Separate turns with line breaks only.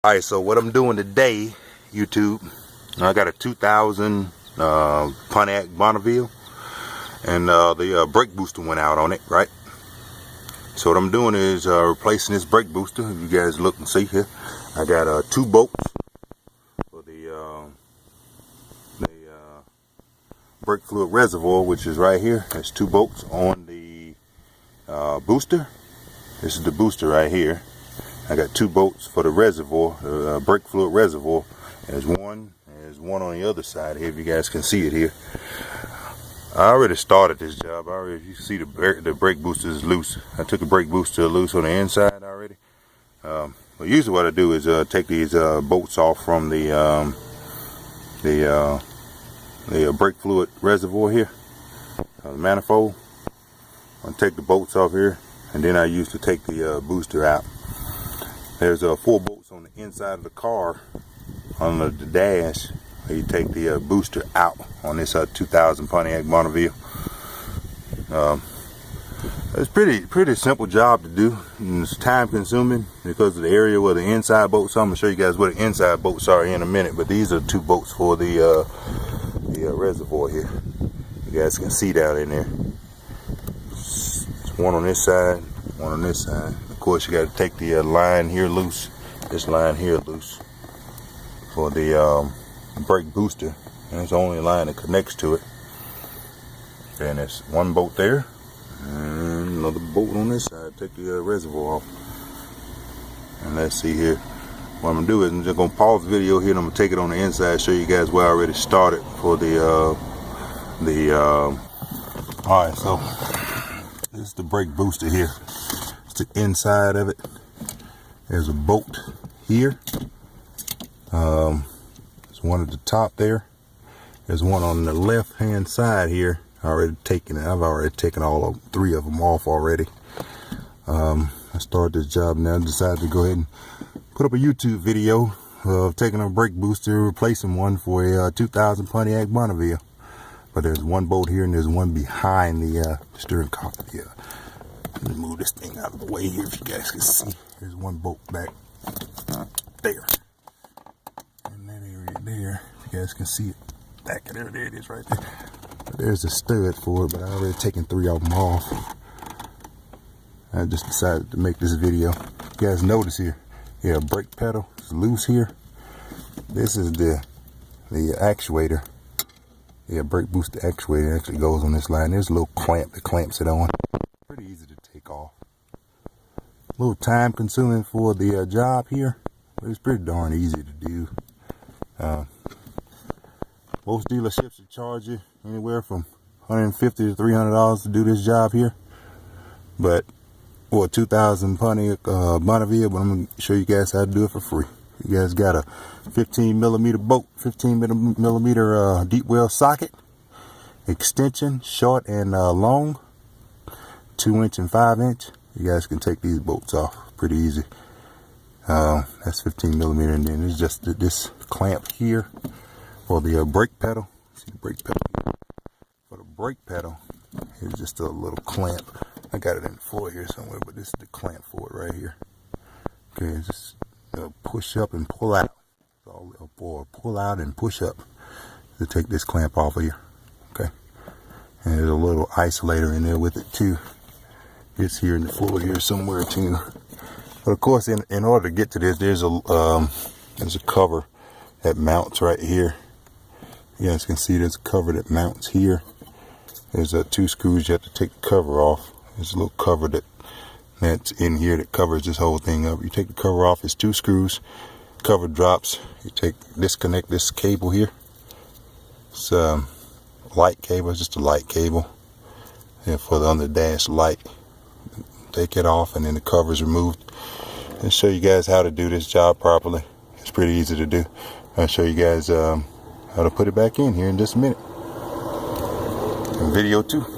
Alright, so what I'm doing today, YouTube, I got a 2000 Pontiac Boneville, and the brake booster went out on it, right? So what I'm doing is replacing this brake booster. If you guys look and see here, I got 2 bolts for the brake fluid reservoir, which is right here. There's 2 bolts on the booster. This is the booster right here. I got 2 bolts for the reservoir, the brake fluid reservoir. There's one on the other side here, if you guys can see it here. I already started this job. You can see the brake booster is loose. I took the brake booster loose on the inside already. But usually what I do is take these bolts off from the brake fluid reservoir here, the manifold. I'll take the bolts off here, and then I used to take the booster out. There's 4 bolts on the inside of the car on the dash. You take the booster out on this 2000 Pontiac Boneville. It's pretty simple job to do, and it's time consuming because of the area where the inside bolts are. I'm gonna show you guys what the inside bolts are in a minute, but these are 2 bolts for the reservoir here. You guys can see down in there. It's one on this side, one on this side. Of course, you got to take the line here loose, this line here loose for the brake booster, and it's the only line that connects to it. And there's 1 bolt there, and another bolt on this side. Take the reservoir off. And let's see here. What I'm gonna do is I'm just gonna pause the video here, and I'm gonna take it on the inside, show you guys where I already started for the alright, so this is the brake booster here. It's the inside of it. There's a bolt here. There's one at the top there. There's one on the left hand side here. I've already taken all 3 of them off already. I started this job now. I decided to go ahead and put up a YouTube video of taking a brake booster, replacing one for a 2000 Pontiac Boneville. But there's 1 bolt here, and there's one behind the steering column here. Let me move this thing out of the way here if you guys can see. There's 1 bolt back there. And that area there, if you guys can see it back there, it is right there. But there's a stud for it, but I already taken 3 of them off. I just decided to make this video. You guys notice here, brake pedal is loose here. This is the actuator. Brake booster actuator actually goes on this line. There's a little clamp that clamps it on. Pretty easy to take off. A little time consuming for the job here, but it's pretty darn easy to do. Most dealerships will charge you anywhere from $150 to $300 to do this job here. But for a 2000 Pontiac Boneville, but I'm going to show you guys how to do it for free. You guys got a 15mm bolt, 15mm deep well socket, extension, short and long, 2" and 5". You guys can take these bolts off pretty easy. That's 15mm, and then it's just this clamp here for the brake pedal. See the brake pedal here? For the brake pedal, here's just a little clamp. I got it in the floor here somewhere, but this is the clamp for it right here. Okay, just push up and pull out, or pull out and push up to take this clamp off of here. Okay, and there's a little isolator in there with it too. It's here in the floor here somewhere too. But of course, in order to get to this, there's a cover that mounts right here. You guys can see there's a cover that mounts here. There's 2 screws you have to take the cover off. There's a little cover that's in here that covers this whole thing up. You take the cover off, it's 2 screws. Cover drops. You disconnect this cable here. It's light cable, it's just a light cable. And for the under dash light, take it off, and then the cover is removed. And show you guys how to do this job properly. It's pretty easy to do. I'll show you guys how to put it back in here in just a minute. And video 2.